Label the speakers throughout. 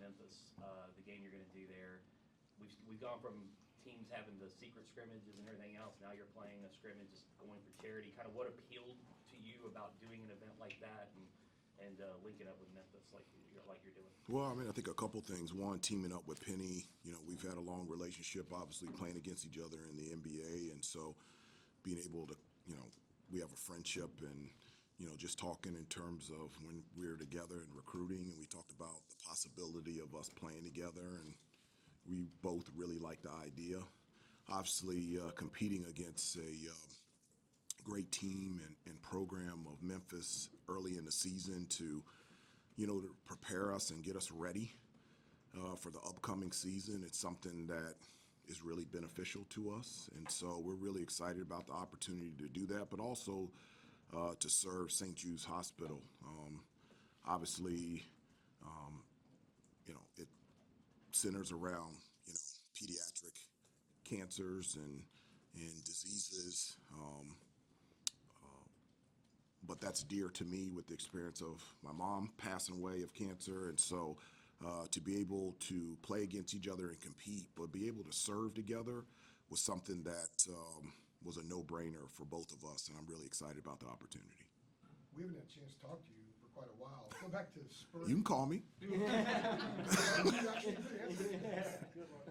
Speaker 1: Memphis, the game you're going to do there. We've gone from teams having the secret scrimmages and everything else. Now you're playing a scrimmage, just going for charity. Kind of what appealed to you about doing an event like that and linking up with Memphis like you're doing?
Speaker 2: Well, I mean, I think a couple things. One, teaming up with Penny. We've had a long relationship, obviously playing against each other in the NBA, and so being able to, we have a friendship and, just talking in terms of when we were together and recruiting, and we talked about the possibility of us playing together, and we both really liked the idea. Obviously, competing against a great team and program of Memphis early in the season to prepare us and get us ready for the upcoming season. It's something that is really beneficial to us, and so we're really excited about the opportunity to do that, but also to serve St. Jude's Hospital. Obviously, it centers around pediatric cancers and diseases. But that's dear to me with the experience of my mom passing away of cancer. And so to be able to play against each other and compete, but be able to serve together was something that was a no-brainer for both of us. And I'm really excited about the opportunity.
Speaker 3: We haven't had a chance to talk to you for quite a while. Go back to spring.
Speaker 2: You can call me.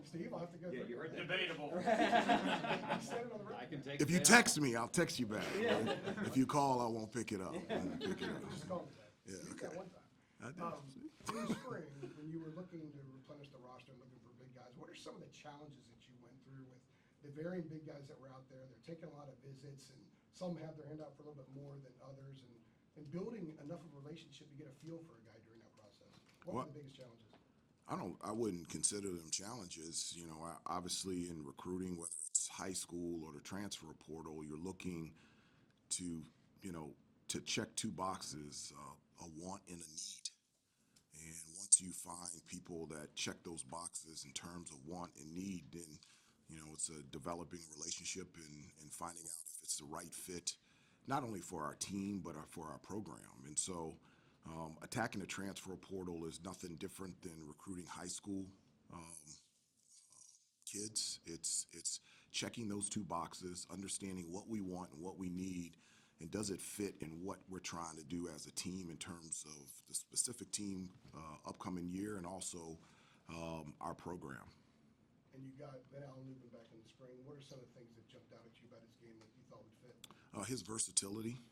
Speaker 3: Steve, I'll have to go.
Speaker 1: Yeah, you're debatable.
Speaker 4: I can take
Speaker 2: If you text me, I'll text you back. If you call, I won't pick it up.
Speaker 3: Just call me that.
Speaker 2: Yeah,
Speaker 3: You got
Speaker 2: okay.
Speaker 3: one time.
Speaker 2: I did.
Speaker 3: In the spring, when you were looking to replenish the roster and looking for big guys, what are some of the challenges that you went through with the varying big guys that were out there? They're taking a lot of visits, and some have their hand out for a little bit more than others, and building enough of a relationship to get a feel for a guy during that process. What were the biggest challenges?
Speaker 2: I wouldn't consider them challenges. Obviously in recruiting, whether it's high school or the transfer portal, you're looking to, to check two boxes, a want and a need. And once you find people that check those boxes in terms of want and need, then, it's a developing relationship and finding out if it's the right fit, not only for our team, but for our program. And so attacking the transfer portal is nothing different than recruiting high school kids. It's checking those two boxes, understanding what we want and what we need, and does it fit in what we're trying to do as a team in terms of the specific team upcoming year and also our program.
Speaker 3: And you got Ben Allen Lubin back in the spring. What are some of the things that jumped out at you about his game that you thought would fit?
Speaker 2: His versatility,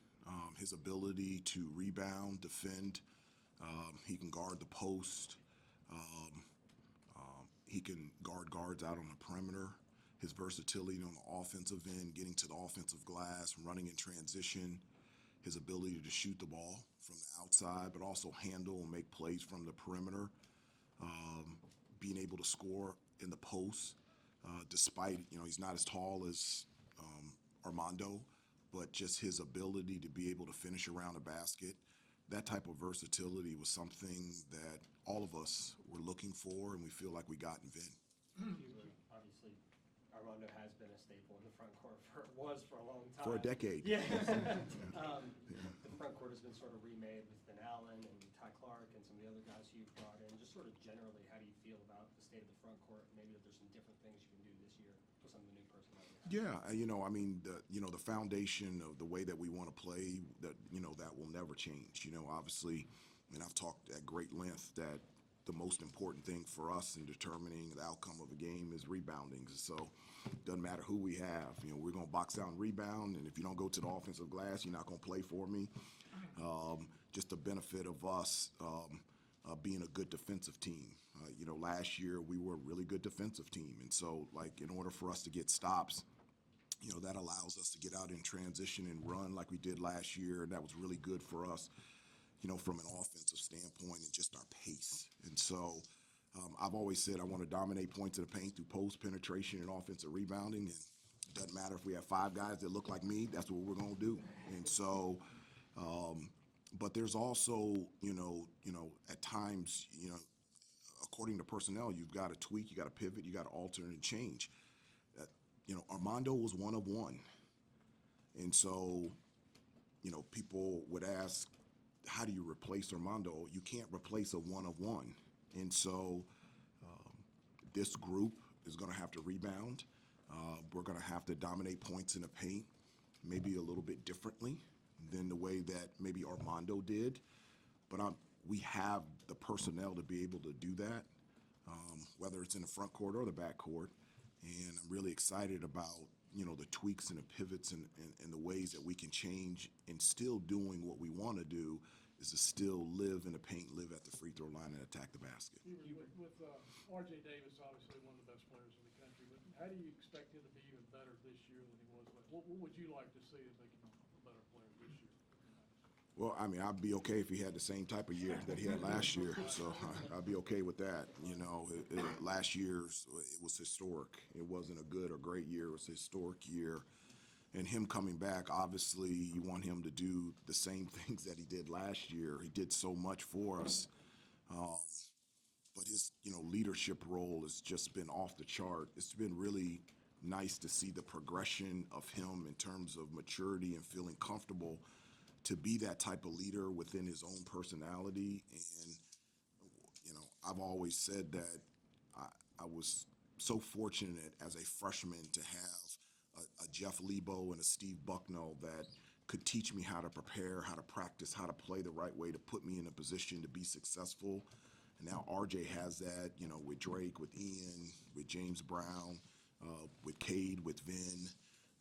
Speaker 2: his ability to rebound, defend. He can guard the post. He can guard guards out on the perimeter. His versatility on the offensive end, getting to the offensive glass, running in transition. His ability to shoot the ball from the outside, but also handle and make plays from the perimeter. Being able to score in the post, despite, he's not as tall as Armando, but just his ability to be able to finish around the basket, that type of versatility was something that all of us were looking for, and we feel like we got in Vin.
Speaker 4: Obviously, Armando has been a staple in the front court for a long time.
Speaker 2: For a decade.
Speaker 4: Yeah. The front court has been sort of remade with Ben Allen and Ty Clark and some of the other guys who you've brought in. Just sort of generally, how do you feel about the state of the front court? Maybe that there's some different things you can do this year with some of the new personnel you have.
Speaker 2: Yeah, the foundation of the way that we want to play, that will never change. Obviously, and I've talked at great length that the most important thing for us in determining the outcome of a game is rebounding. So it doesn't matter who we have. We're going to box out and rebound, and if you don't go to the offensive glass, you're not going to play for me. Just the benefit of us being a good defensive team. Last year we were a really good defensive team, and so in order for us to get stops, that allows us to get out in transition and run like we did last year, and that was really good for us, from an offensive standpoint and just our pace. And so I've always said I want to dominate points in the paint through post penetration and offensive rebounding, and it doesn't matter if we have five guys that look like me, that's what we're going to do. And so, but there's also, at times, according to personnel, you've got to tweak, you got to pivot, you got to alter and change. Armando was one of one. And so, people would ask, how do you replace Armando? You can't replace a one of one. And so this group is going to have to rebound. We're going to have to dominate points in the paint, maybe a little bit differently than the way that maybe Armando did. But we have the personnel to be able to do that, whether it's in the front court or the back court. And I'm really excited about, the tweaks and the pivots and the ways that we can change and still doing what we want to do is to still live in the paint, live at the free throw line, and attack the basket.
Speaker 5: With R.J. Davis, obviously one of the best players in the country, but how do you expect him to be even better this year than he was? What would you like to see to make him a better player this year?
Speaker 2: Well, I mean, I'd be okay if he had the same type of year that he had last year, so I'd be okay with that. Last year's, it was historic. It wasn't a good or great year. It was a historic year. And him coming back, obviously, you want him to do the same things that he did last year. He did so much for us. But his, leadership role has just been off the chart. It's been really nice to see the progression of him in terms of maturity and feeling comfortable to be that type of leader within his own personality. And, I've always said that I was so fortunate as a freshman to have a Jeff Lebo and a Steve Bucknell that could teach me how to prepare, how to practice, how to play the right way to put me in a position to be successful. And now RJ has that, with Drake, with Ian, with James Brown, with Cade, with Vin.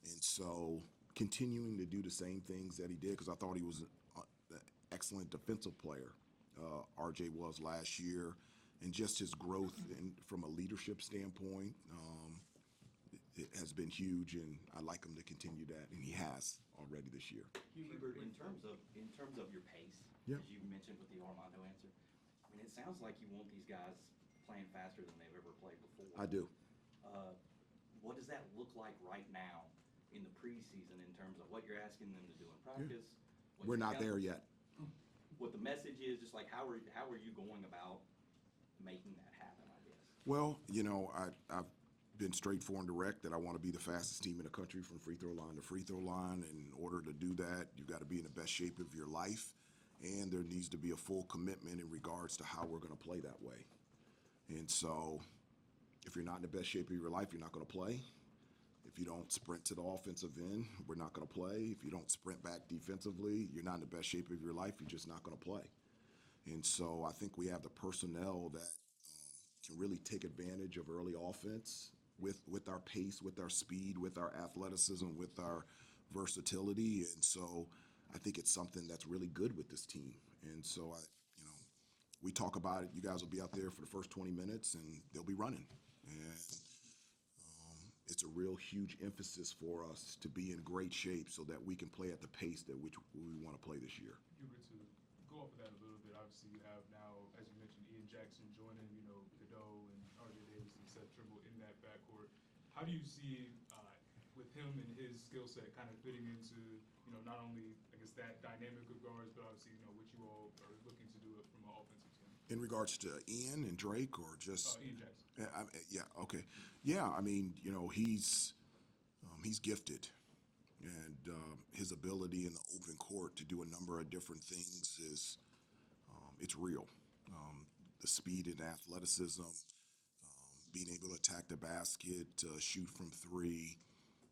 Speaker 2: And so continuing to do the same things that he did, because I thought he was an excellent defensive player. RJ was last year. And just his growth from a leadership standpoint, it has been huge, and I'd like him to continue that, and he has already this year.
Speaker 1: Hubert, in terms of your pace,
Speaker 2: Yeah.
Speaker 1: as you mentioned with the Armando answer, I mean, it sounds like you want these guys playing faster than they've ever played before.
Speaker 2: I do.
Speaker 1: What does that look like right now in the preseason in terms of what you're asking them to do in practice? what
Speaker 2: We're
Speaker 1: you're
Speaker 2: not there
Speaker 1: telling-
Speaker 2: yet.
Speaker 1: What the message is, just like how are you going about making that happen, I guess?
Speaker 2: Well, I've been straightforward and direct that I want to be the fastest team in the country from free throw line to free throw line. And in order to do that, you've got to be in the best shape of your life, and there needs to be a full commitment in regards to how we're going to play that way. And so if you're not in the best shape of your life, you're not going to play. If you don't sprint to the offensive end, we're not going to play. If you don't sprint back defensively, you're not in the best shape of your life, you're just not going to play. And so I think we have the personnel that can really take advantage of early offense with our pace, with our speed, with our athleticism, with our versatility. And so I think it's something that's really good with this team. And so we talk about it. You guys will be out there for the first 20 minutes, and they'll be running. And it's a real huge emphasis for us to be in great shape so that we can play at the pace that which we want to play this year.
Speaker 6: Hubert, to go off of that a little bit, obviously you have now, as you mentioned, Ian Jackson joining, Cadeau and R.J. Davis and Seth Trimble in that backcourt. How do you see with him and his skill set kind of fitting into, not only, I guess, that dynamic of guards, but obviously, what you all are looking to do from an offensive team?
Speaker 2: In regards to Ian and Drake, or just
Speaker 6: Ian Jackson.
Speaker 2: Yeah, okay. Yeah, I mean, he's gifted, and his ability in the open court to do a number of different things is it's real. The speed and athleticism, being able to attack the basket, shoot from three.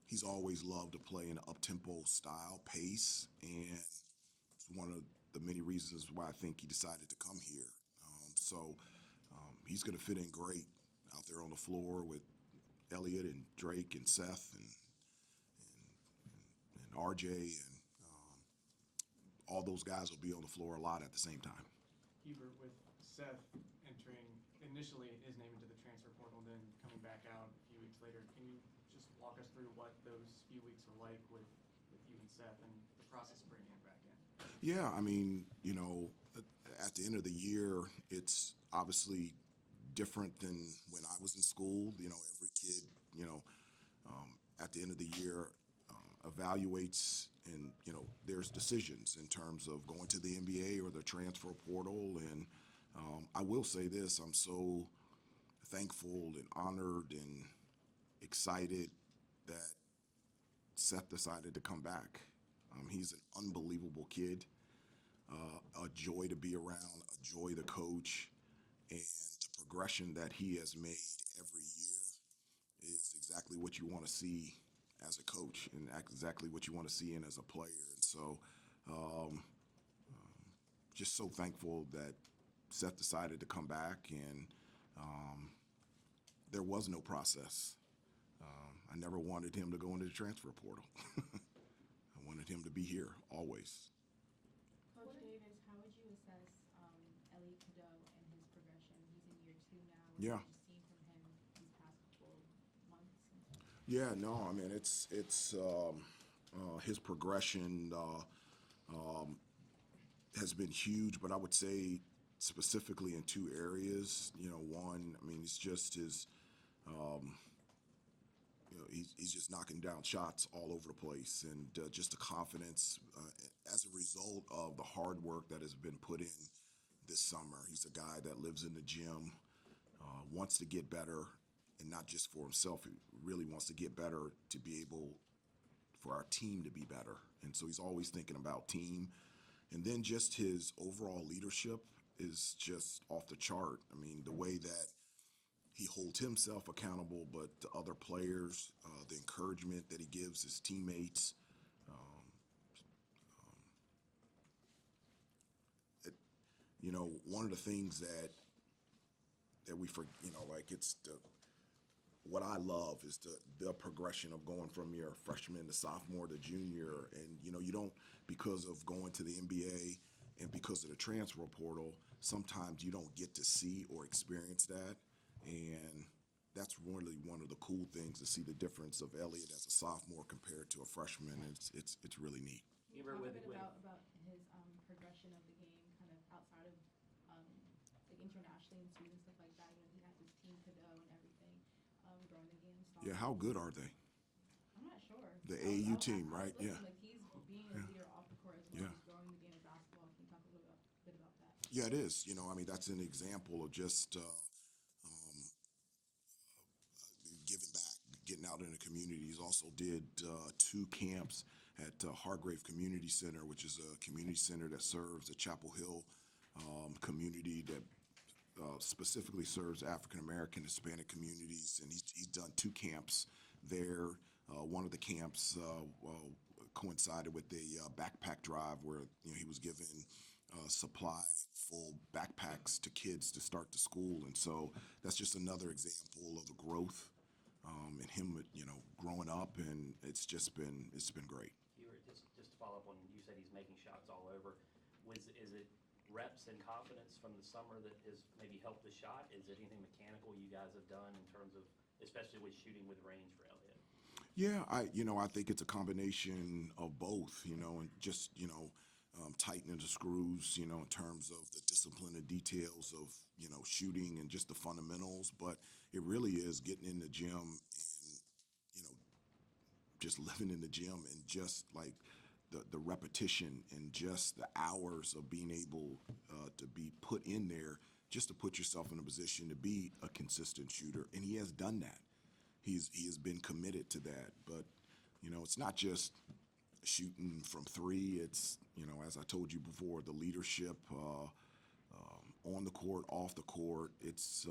Speaker 2: He's always loved to play in an up-tempo style pace, and it's one of the many reasons why I think he decided to come here. So he's going to fit in great out there on the floor with Elliott and Drake and Seth and RJ, and all those guys will be on the floor a lot at the same time.
Speaker 7: Hubert, with Seth entering initially his name into the transfer portal, then coming back out a few weeks later, can you just walk us through what those few weeks were like with you and Seth and the process of bringing him back in?
Speaker 2: Yeah, I mean, at the end of the year, it's obviously different than when I was in school. Every kid, at the end of the year, evaluates, and there's decisions in terms of going to the NBA or the transfer portal. And I will say this: I'm so thankful and honored and excited that Seth decided to come back. He's an unbelievable kid, a joy to be around, a joy to coach, and progression that he has made every year is exactly what you want to see as a coach and exactly what you want to see in as a player. And so, just so thankful that Seth decided to come back, and there was no process. I never wanted him to go into the transfer portal. I wanted him to be here always.
Speaker 8: Coach Davis, how would you assess Elliot Cadeau and his progression? He's in year 2 now. What
Speaker 2: Yeah.
Speaker 8: have you seen from him these past couple months?
Speaker 2: Yeah, no, I mean it's his progression has been huge, but I would say specifically in 2 areas. You know, one, I mean, it's just his, he's just knocking down shots all over the place, and just the confidence as a result of the hard work that has been put in this summer. He's a guy that lives in the gym, wants to get better, and not just for himself. He really wants to get better to be able for our team to be better, and so he's always thinking about team. And then just his overall leadership is just off the chart. I mean, the way that he holds himself accountable, but the other players, the encouragement that he gives his teammates. You know, one of the things that we forget, you know, like it's what I love is the progression of going from your freshman to sophomore to junior. And, you know, you don't, because of going to the NBA and because of the transfer portal, sometimes you don't get to see or experience that. And that's really one of the cool things, to see the difference of Elliott as a sophomore compared to a freshman. It's really neat.
Speaker 8: Can you talk a bit about his progression of the game, kind of outside of like internationally and students, stuff like that? You know, he has his team Cadeau and everything, growing the game.
Speaker 2: Yeah, how good are they?
Speaker 8: I'm not sure.
Speaker 2: The AAU team, right?
Speaker 8: Listen,
Speaker 2: Yeah.
Speaker 8: like he's being a leader off the court as well
Speaker 2: Yeah.
Speaker 8: as growing the game of basketball. Can you talk a little bit about that?
Speaker 2: Yeah, it is. You know, I mean, that's an example of just giving back, getting out in the community. He's also did 2 camps at Hargrave Community Center, which is a community center that serves the Chapel Hill community that specifically serves African American, Hispanic communities. And he's done 2 camps there. One of the camps coincided with the backpack drive where, you know, he was given supply full backpacks to kids to start the school. And so that's just another example of the growth and him, you know, growing up, and it's been great.
Speaker 1: Hubert, just to follow up on, you said he's making shots all over. Is it reps and confidence from the summer that has maybe helped the shot? Is it anything mechanical you guys have done in terms of, especially with shooting with range for Elliott?
Speaker 2: Yeah, I think it's a combination of both, you know, and just, you know, tightening the screws, you know, in terms of the discipline and details of, you know, shooting and just the fundamentals. But it really is getting in the gym and, you know, just living in the gym and just like the repetition and just the hours of being able to be put in there just to put yourself in a position to be a consistent shooter. And he has done that. He has been committed to that. But, you know, it's not just shooting from 3. It's, you know, as I told you before, the leadership on the court, off the court. It's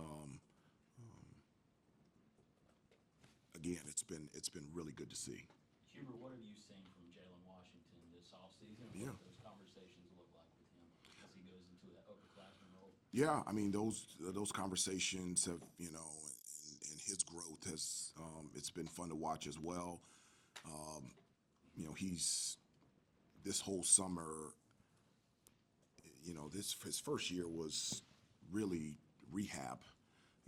Speaker 2: again, it's been really good to see.
Speaker 9: Hubert, what have you seen from Jalen Washington this offseason?
Speaker 2: Yeah.
Speaker 9: What do those conversations look like with him as he goes into that upperclassman role?
Speaker 2: Yeah, I mean those conversations have, you know, and his growth has it's been fun to watch as well. You know, this whole summer, you know, his first year was really rehab,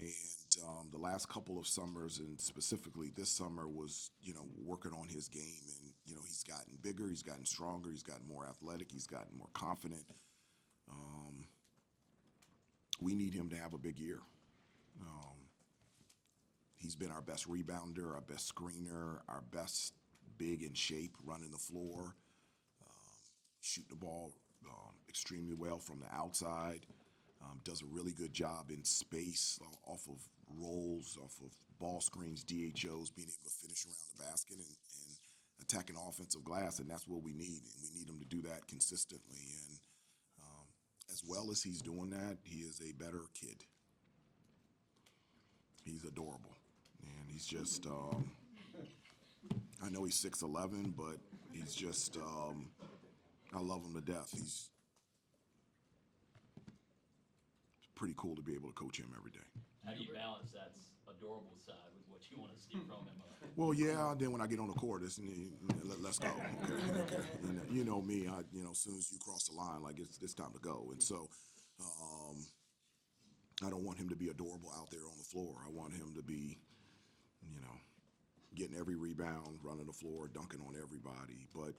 Speaker 2: and the last couple of summers, and specifically this summer, was, you know, working on his game. And, you know, he's gotten bigger, he's gotten stronger, he's gotten more athletic, he's gotten more confident. We need him to have a big year. He's been our best rebounder, our best screener, our best big in shape, running the floor, shooting the ball extremely well from the outside. Does a really good job in space, off of rolls, off of ball screens, DHOs, being able to finish around the basket and attacking offensive glass, and that's what we need. And we need him to do that consistently. And as well as he's doing that, he is a better kid. he's adorable, and he's just. I know he's 6'11", but he's just. I love him to death. He's pretty cool to be able to coach him every day.
Speaker 9: How do you balance that adorable side with what you want to see from him?
Speaker 2: Well, yeah. Then when I get on the court, it's let's go. Okay. You know me. As soon as you cross the line, like it's time to go. And so, I don't want him to be adorable out there on the floor. I want him to be, getting every rebound, running the floor, dunking on everybody. But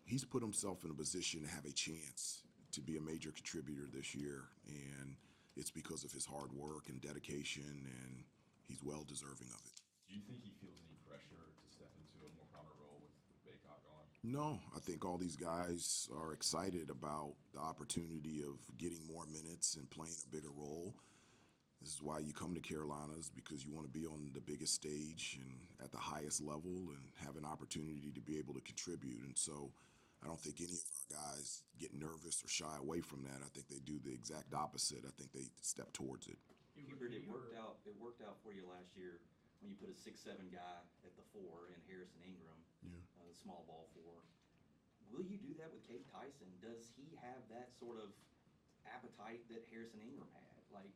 Speaker 2: he's put himself in a position to have a chance to be a major contributor this year, and it's because of his hard work and dedication, and he's well deserving of it.
Speaker 10: Do you think he feels any pressure to step into a more prominent role with Baycott gone?
Speaker 2: No, I think all these guys are excited about the opportunity of getting more minutes and playing a bigger role. This is why you come to Carolinas, because you want to be on the biggest stage and at the highest level and have an opportunity to be able to contribute. And so I don't think any of our guys get nervous or shy away from that. I think they do the exact opposite. I think they step towards it.
Speaker 11: Hubert, it worked out for you last year when you put a 6'7" guy at the 4 in Harrison Ingram, the small ball 4. Will you do that with Cade Tyson? Does he have that sort of appetite that Harrison Ingram had? Like,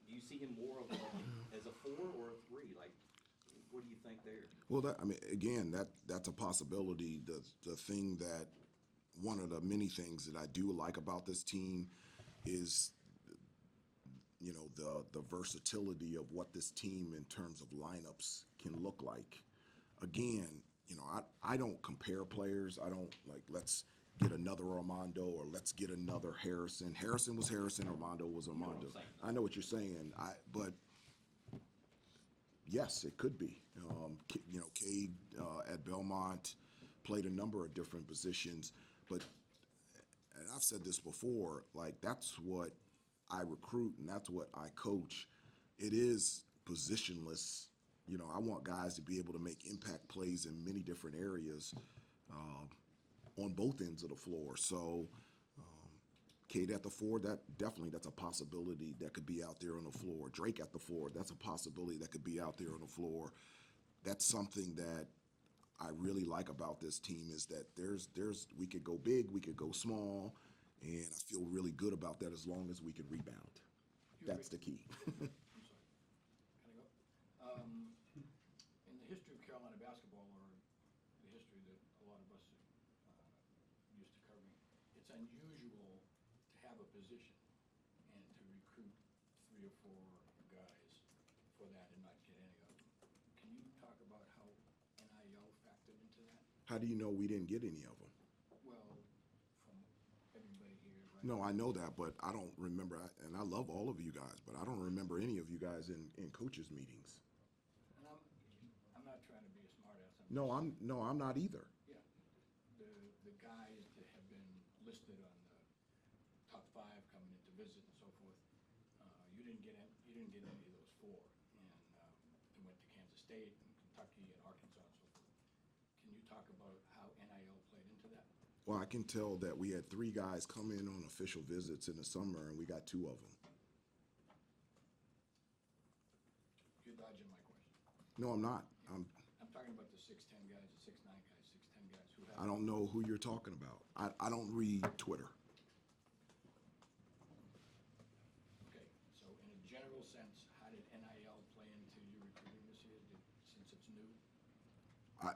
Speaker 11: do you see him more of as a 4 or a 3? Like, what do you think there?
Speaker 2: Well, again, that's a possibility. The thing that one of the many things that I do like about this team is, the versatility of what this team in terms of lineups can look like. Again, I don't compare players. I don't let's get another Armando or let's get another Harrison. Harrison was Harrison. Armando was Armando. I know what you're saying. But yes, it could be. Cade at Belmont played a number of different positions, and I've said this before, that's what I recruit and that's what I coach. It is positionless. I want guys to be able to make impact plays in many different areas on both ends of the floor. So Cade at the 4, that's a possibility that could be out there on the floor. Drake at the 4, that's a possibility that could be out there on the floor. That's something that I really like about this team, is that we could go big, we could go small, and I feel really good about that as long as we can rebound. That's the key.
Speaker 12: I'm sorry. Can I go? In the history of Carolina basketball, or the history that a lot of us used to covering, it's unusual to have a position and to recruit 3 or 4 guys for that and not get any of them. Can you talk about how NIL factored into that?
Speaker 2: How do you know we didn't get any of them?
Speaker 12: Well, from everybody here, right?
Speaker 2: No, I know that, but I don't remember, and I love all of you guys, but I don't remember any of you guys in coaches' meetings.
Speaker 12: And I'm not trying to be a smartass.
Speaker 2: No, I'm not either.
Speaker 12: Yeah, the guys that have been listed on the top 5 coming in to visit and so forth, you didn't get any of those 4, and they went to Kansas State and Kentucky and Arkansas and so forth. Can you talk about how NIL played into that?
Speaker 2: Well, I can tell that we had 3 guys come in on official visits in the summer, and we got 2 of them.
Speaker 12: You're dodging my question.
Speaker 2: No, I'm not.
Speaker 12: I'm talking about the 6'10" guys, the 6'9" guys, 6'10" guys who have.
Speaker 2: I don't know who you're talking about. I don't read Twitter.
Speaker 12: Okay, so in a general sense, how did NIL play into your recruiting this year, since it's new?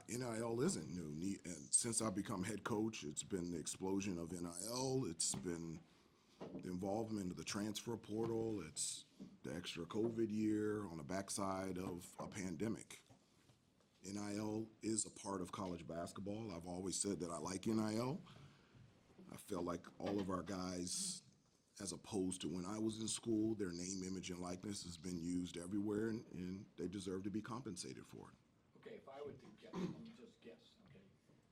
Speaker 2: NIL isn't new. And since I've become head coach, it's been the explosion of NIL. It's been the involvement of the transfer portal. It's the extra COVID year on the backside of a pandemic. NIL is a part of college basketball. I've always said that I like NIL. I feel like all of our guys, as opposed to when I was in school, their name, image, and likeness has been used everywhere, and they deserve to be compensated for it.
Speaker 12: Okay, if I were to guess, let me just guess, okay,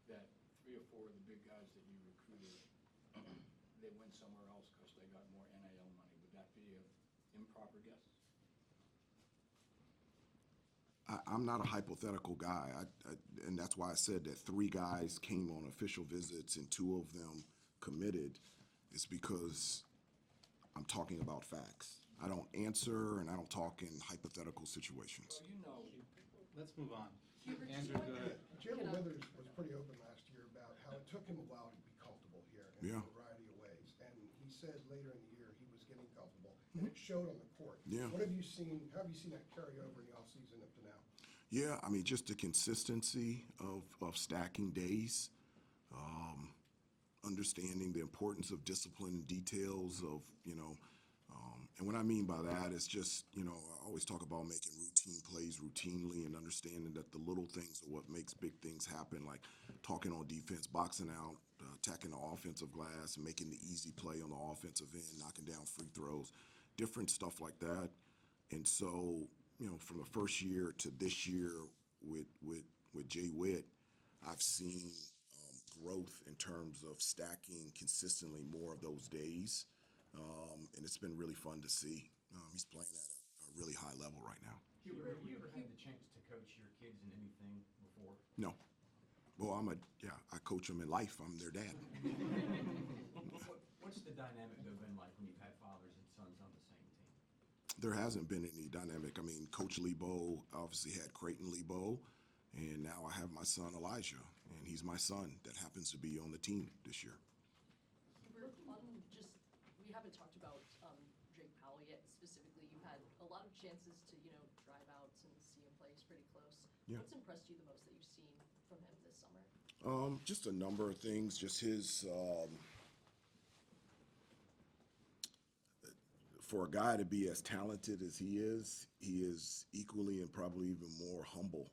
Speaker 12: that 3 or 4 of the big guys that you recruited, they went somewhere else because they got more NIL money. Would that be an improper guess?
Speaker 2: I'm not a hypothetical guy, and that's why I said that 3 guys came on official visits and 2 of them committed. It's because I'm talking about facts. I don't answer and I don't talk in hypothetical situations.
Speaker 12: Well, you know,
Speaker 13: Let's move on.
Speaker 14: Hubert,
Speaker 13: Andrew,
Speaker 14: just
Speaker 13: go
Speaker 14: one-
Speaker 13: ahead.
Speaker 3: Jalen Withers was pretty open last year about how it took him a while to be comfortable here in
Speaker 2: Yeah.
Speaker 3: a variety of ways. And he said later in the year he was getting comfortable, and it showed on the court.
Speaker 2: Yeah.
Speaker 3: What have you seen, how have you seen that carry over in the offseason up to now?
Speaker 2: Yeah, I mean, just the consistency of stacking days, understanding the importance of discipline and details of, and what I mean by that is just, I always talk about making routine plays routinely and understanding that the little things are what makes big things happen, like talking on defense, boxing out, attacking the offensive glass, and making the easy play on the offensive end, knocking down free throws, different stuff like that. And so, from the first year to this year with Jay Witt, I've seen growth in terms of stacking consistently more of those days, and it's been really fun to see. He's playing at a really high level right now.
Speaker 13: Hubert, have you ever had the chance to coach your kids in anything before?
Speaker 2: No. Well, I coach them in life. I'm their dad.
Speaker 13: What's the dynamic though been like when you've had fathers and sons on the same team?
Speaker 2: There hasn't been any dynamic. I mean, Coach Lebo obviously had Creighton Lebo, and now I have my son Elijah, and he's my son that happens to be on the team this year.
Speaker 14: Hubert, we haven't talked about Drake Powell yet specifically. You had a lot of chances to, drive out and see him play. He's pretty close.
Speaker 2: Yeah.
Speaker 14: What's impressed you the most that you've seen from him this summer?
Speaker 2: Just a number of things. Just his, for a guy to be as talented as he is equally and probably even more humble.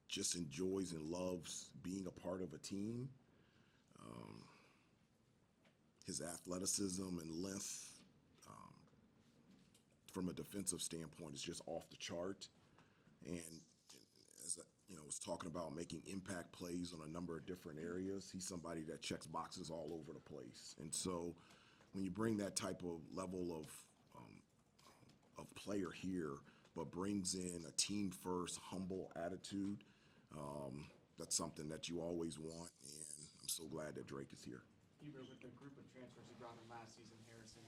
Speaker 2: Just enjoys and loves being a part of a team. His athleticism and length, from a defensive standpoint, is just off the chart. And as I was talking about making impact plays on a number of different areas, he's somebody that checks boxes all over the place. And so when you bring that type of level of player here, but brings in a team-first, humble attitude, that's something that you always want, and I'm so glad that Drake is here.
Speaker 7: Hubert, with the group of transfers you brought in last season, Harrison,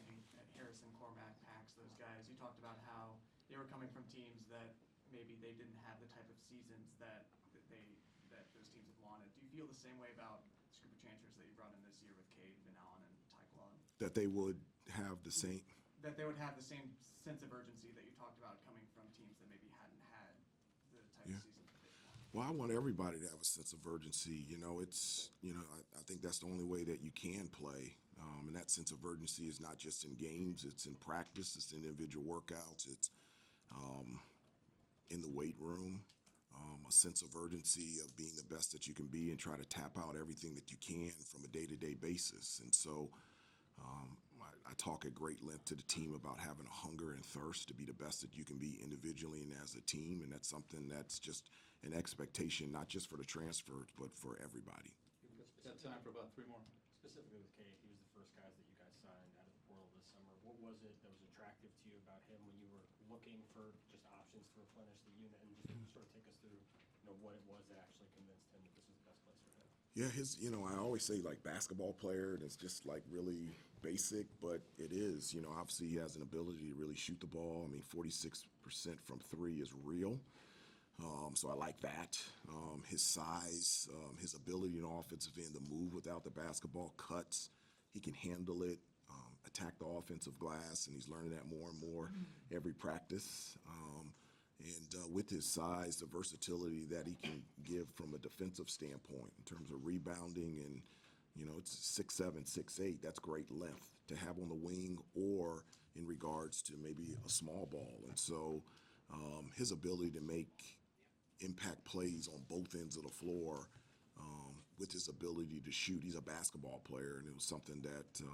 Speaker 7: Cormac, Pax, those guys, you talked about how they were coming from teams that maybe they didn't have the type of seasons that those teams have wanted. Do you feel the same way about this group of transfers that you brought in this year with Cade, Van Allen, and Ty Claude?
Speaker 2: That they would have the same.
Speaker 7: That they would have the same sense of urgency that you talked about coming from teams that maybe hadn't had the type
Speaker 2: Yeah.
Speaker 7: of seasons that they wanted.
Speaker 2: Well, I want everybody to have a sense of urgency. I think that's the only way that you can play. And that sense of urgency is not just in games, it's in practice, it's in individual workouts, it's in the weight room, a sense of urgency of being the best that you can be and try to tap out everything that you can from a day-to-day basis. And so I talk at great length to the team about having a hunger and thirst to be the best that you can be individually and as a team, and that's something that's just an expectation, not just for the transfers, but for everybody.
Speaker 13: We've got time for about 3 more.
Speaker 4: Specifically with Cade, he was the first guy that you guys signed out of the portal this summer. What was it that was attractive to you about him when you were looking for just options to replenish the unit, and just sort of take us through, what it was that actually convinced him that this was the best place for him?
Speaker 2: Yeah, I always say like basketball player, and it's just like really basic, but it is. Obviously he has an ability to really shoot the ball. I mean, 46% from 3 is real. So I like that. His size, his ability in offensive end to move without the basketball, cuts. He can handle it, attack the offensive glass, and he's learning that more and more every practice. And with his size, the versatility that he can give from a defensive standpoint in terms of rebounding, and it's 6'7", 6'8". That's great length to have on the wing or in regards to maybe a small ball. And so his ability to make impact plays on both ends of the floor, with his ability to shoot. He's a basketball player, and it was something that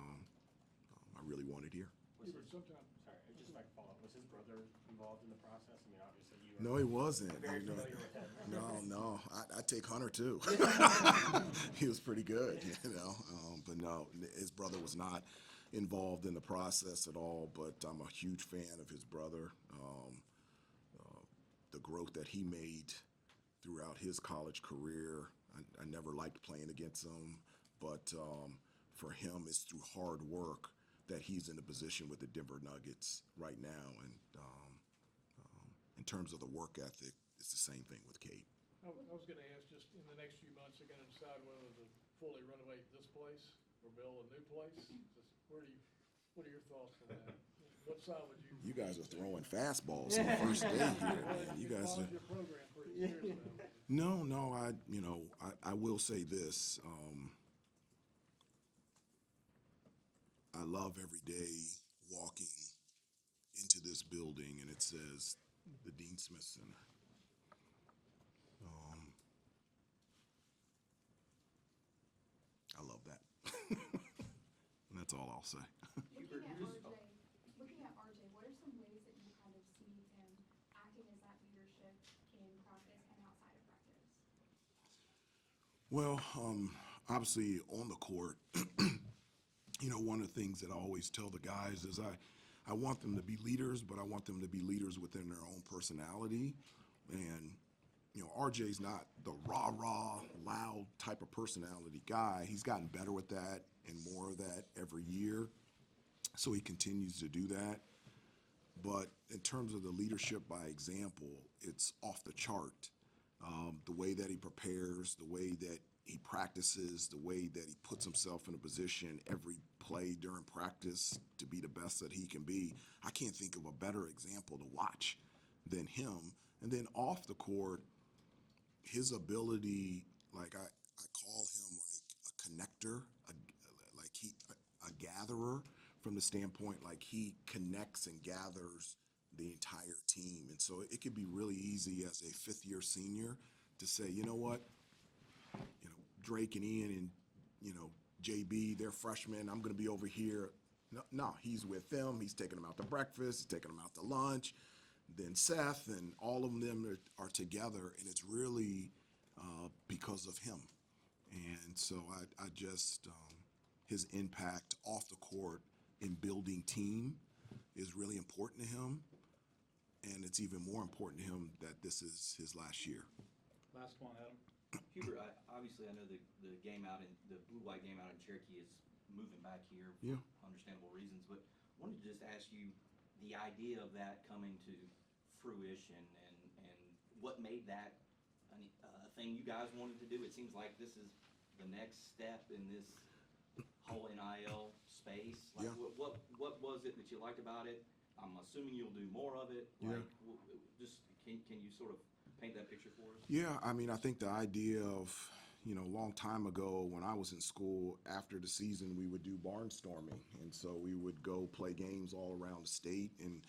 Speaker 2: I really wanted here.
Speaker 5: Hubert, sometimes.
Speaker 4: Sorry, just if I could follow up, was his brother involved in the process? I mean, obviously you
Speaker 2: No, he wasn't.
Speaker 4: very familiar with him.
Speaker 2: No. I take Hunter too. He was pretty good, but no, his brother was not involved in the process at all. But I'm a huge fan of his brother. The growth that he made throughout his college career. I never liked playing against him, but for him, it's through hard work that he's in a position with the Denver Nuggets right now. And in terms of the work ethic, it's the same thing with Kate.
Speaker 5: I was gonna ask, just in the next few months, they're gonna decide whether to fully renovate this place or build a new place. Just what are your thoughts on that? What side would you?
Speaker 2: You guys are throwing fastballs on the first day here, man. You guys are.
Speaker 5: Your program for years now.
Speaker 2: No, I will say this. I love every day walking into this building and it says the Dean Smith Center. I love that. And that's all I'll say.
Speaker 8: Looking at RJ, what are some ways that you kind of see him acting as that leadership in practice and outside of practice?
Speaker 2: Well, obviously on the court, one of the things that I always tell the guys is I want them to be leaders, but I want them to be leaders within their own personality. And, RJ's not the rah-rah, loud type of personality guy. He's gotten better with that and more of that every year. So he continues to do that. But in terms of the leadership by example, it's off the chart. The way that he prepares, the way that he practices, the way that he puts himself in a position every play during practice to be the best that he can be. I can't think of a better example to watch than him. And then off the court, his ability, like I call him like a connector, a gatherer from the standpoint, like he connects and gathers the entire team. And so it could be really easy as a fifth-year senior to say, you know what, Drake and Ian and, JB, they're freshmen, I'm going to be over here. No, he's with them. He's taking them out to breakfast. He's taking them out to lunch. Then Seth and all of them are together, and it's really because of him. And so I just, his impact off the court in building team is really important to him. And it's even more important to him that this is his last year.
Speaker 5: Last one, Adam.
Speaker 11: Hubert, obviously I know the blue-white game out in Cherokee is moving back here
Speaker 2: Yeah.
Speaker 11: for understandable reasons, but I wanted to just ask you the idea of that coming to fruition and what made that a thing you guys wanted to do. It seems like this is the next step in this whole NIL space. Like,
Speaker 2: Yeah.
Speaker 11: what was it that you liked about it? I'm assuming you'll do more of it.
Speaker 2: Yeah.
Speaker 11: Like, just can you sort of paint that picture for us?
Speaker 2: Yeah, I think the idea of, a long time ago when I was in school, after the season, we would do barnstorming. And so we would go play games all around the state. And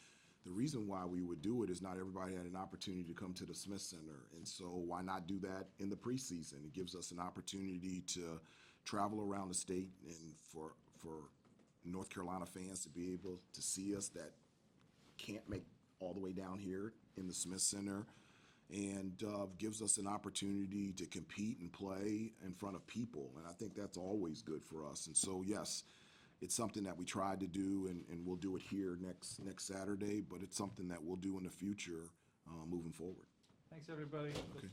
Speaker 2: the reason why we would do it is not everybody had an opportunity to come to the Smith Center. And so why not do that in the preseason? It gives us an opportunity to travel around the state and for North Carolina fans to be able to see us that can't make all the way down here in the Smith Center, and gives us an opportunity to compete and play in front of people. And I think that's always good for us. And so, yes, it's something that we tried to do, and we'll do it here next Saturday, but it's something that we'll do in the future moving forward.
Speaker 5: Thanks, everybody.
Speaker 2: Okay.